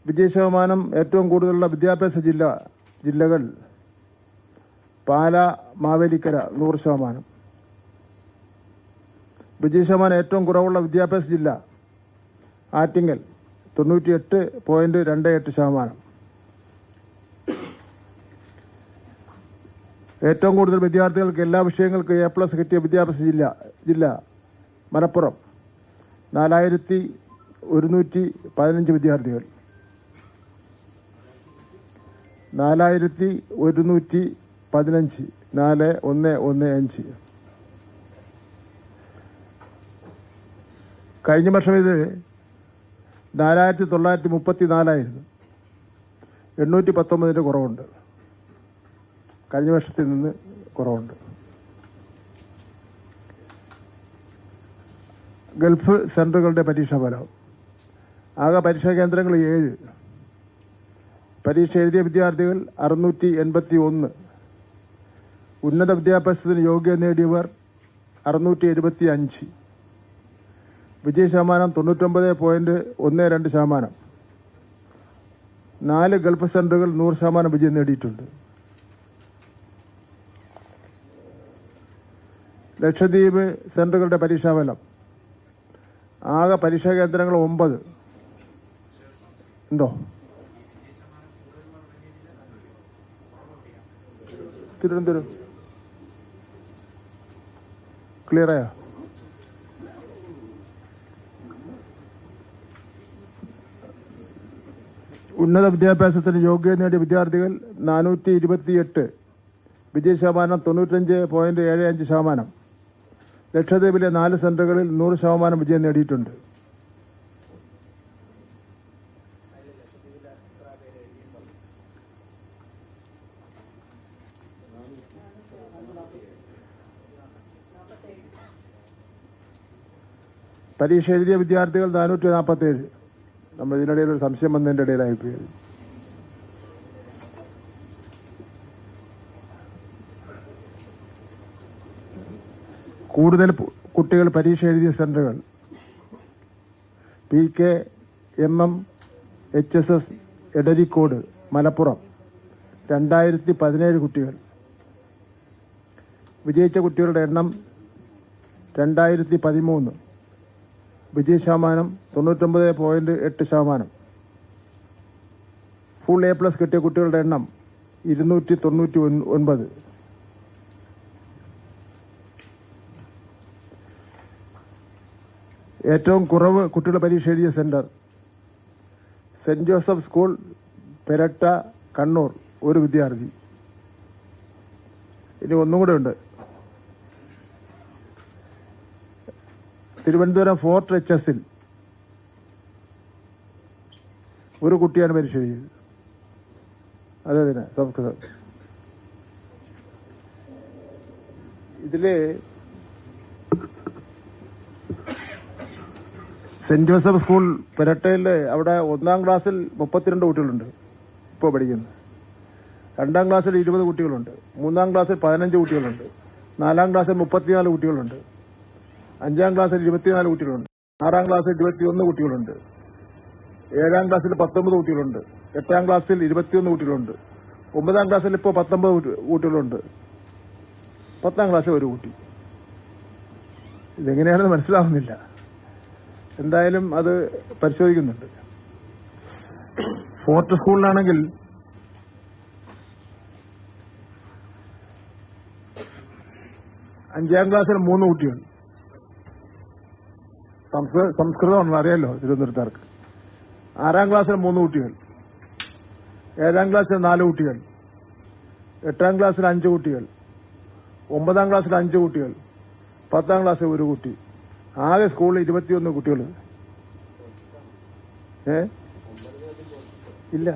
വിജയശതമാനം ഏറ്റവും കൂടുതലുള്ള വിദ്യാഭ്യാസ ജില്ലകൾ പാല, മാവേലിക്കര 100%. വിജയശതമാനം ഏറ്റവും കുറവുള്ള വിദ്യാഭ്യാസ ജില്ല ആറ്റിങ്ങൽ 98.28%. ഏറ്റവും കൂടുതൽ വിദ്യാർത്ഥികൾക്ക് എല്ലാ വിഷയങ്ങൾക്കും A+ കിട്ടിയ വിദ്യാഭ്യാസ ജില്ല മലപ്പുറം 4115 വിദ്യാർത്ഥികൾ. 4115 4115. കഴിഞ്ഞ വർഷം ഇത് 4934 819 കുറവുണ്ട്. കഴിഞ്ഞ വർഷത്തിൽ നിന്ന് കുറവുണ്ട്. ഗൾഫ് സെന്ററുകളുടെ പരീക്ഷാഫലം. ആകെ പരീക്ഷാ കേന്ദ്രങ്ങൾ 7. പരീക്ഷ എഴുതിയ വിദ്യാർത്ഥികൾ 681. ഉന്നത വിദ്യാഭ്യാസത്തിന് യോഗ്യത നേടിയവർ 675. വിജയശതമാനം 99.12%. 4 ഗൾഫ് സെന്ററുകൾ 100% വിജയം നേടിയിട്ടുണ്ട്. ലക്ഷദ്വീപ് സെന്ററുകളുടെ പരീക്ഷാഫലം. ആകെ പരീക്ഷാ കേന്ദ്രങ്ങൾ 9. ഉണ്ടോ? തിരുവനന്തപുരം ക്ലിയറായോ? ഉന്നത വിദ്യാഭ്യാസത്തിന് യോഗ്യത നേടിയ വിദ്യാർത്ഥികൾ 428. വിജയശതമാനം 95.75%. ലക്ഷദ്വീപിലെ 4 സെന്ററുകളിൽ 100% വിജയം നേടിയിട്ടുണ്ട്. പരീക്ഷ എഴുതിയ വിദ്യാർത്ഥികൾ 447. നമ്മൾ ഇതിനിടയിൽ ഒരു സംശയം വന്നതിന്റെ ഇടയിലായിപ്പോയി. കൂടുതൽ കുട്ടികൾ പരീക്ഷ എഴുതിയ സെന്ററുകൾ PKMM HSS എടരിക്കോട് മലപ്പുറം 2017 കുട്ടികൾ. വിജയിച്ച കുട്ടികളുടെ എണ്ണം 2013. വിജയശതമാനം 99.8%. ഫുൾ A+ കിട്ടിയ കുട്ടികളുടെ എണ്ണം 299. ഏറ്റവും കുറവ് കുട്ടികളുടെ പരീക്ഷ എഴുതിയ centre Saint Joseph school, Peratta, Kannur 1 വിദ്യാർത്ഥി. ഇനി ഒന്നും കൂടെ ഉണ്ട്. തിരുവനന്തപുരം ഫോർട്ട് HSൽ 1 കുട്ടിയാണ് പരീക്ഷ എഴുതിയത്. അതെ, സംസ്കൃതം. ഇതില് സെന്റ് ജോസഫ് സ്കൂൾ പെരട്ടയിൽ അവിടെ 1ാം ക്ലാസ്സിൽ 32 കുട്ടികളുണ്ട് ഇപ്പോൾ പഠിക്കുന്നത്. 2ാം ക്ലാസ്സിൽ 20 കുട്ടികളുണ്ട്. 3ാം ക്ലാസ്സിൽ 15 കുട്ടികളുണ്ട്. 4ാം ക്ലാസ്സിൽ 34 കുട്ടികളുണ്ട്. 5ാം ക്ലാസ്സിൽ 24 കുട്ടികളുണ്ട്. 6ാം ക്ലാസ്സിൽ 21 കുട്ടികളുണ്ട്. 7ാം ക്ലാസ്സിൽ 19 കുട്ടികളുണ്ട്. 8ാം ക്ലാസ്സിൽ 21 കുട്ടികളുണ്ട്. 9ാം ക്ലാസ്സിൽ ഇപ്പോൾ 19 കുട്ടികളുണ്ട്. 10ാം ക്ലാസ്സിൽ 1 കുട്ടി. ഇതെങ്ങനെയാണെന്ന് മനസ്സിലാവുന്നില്ല. എന്തായാലും അത് പരിശോധിക്കുന്നുണ്ട്. ഫോർട്ട് സ്കൂളിലാണെങ്കിൽ അഞ്ചാം ക്ലാസ്സിൽ 3 കുട്ടികൾ. സംസ്കൃതമാണെന്ന് അറിയാലോ തിരുവനന്തപുരത്തുകാർക്ക്. 6ാം ക്ലാസ്സിൽ 3 കുട്ടികൾ. 7ാം ക്ലാസ്സിൽ 4 കുട്ടികൾ. 8ാം ക്ലാസ്സിൽ 5 കുട്ടികൾ. 9ാം ക്ലാസ്സിൽ 5 കുട്ടികൾ. 10ാം ക്ലാസ്സിൽ 1 കുട്ടി. ആകെ സ്കൂളിൽ 21 കുട്ടികൾ. ഇല്ല,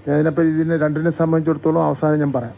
ഞാനിപ്പോൾ ഇതിനെ രണ്ടിനെ സംബന്ധിച്ചിടത്തോളം അവസാനം ഞാൻ പറയാം.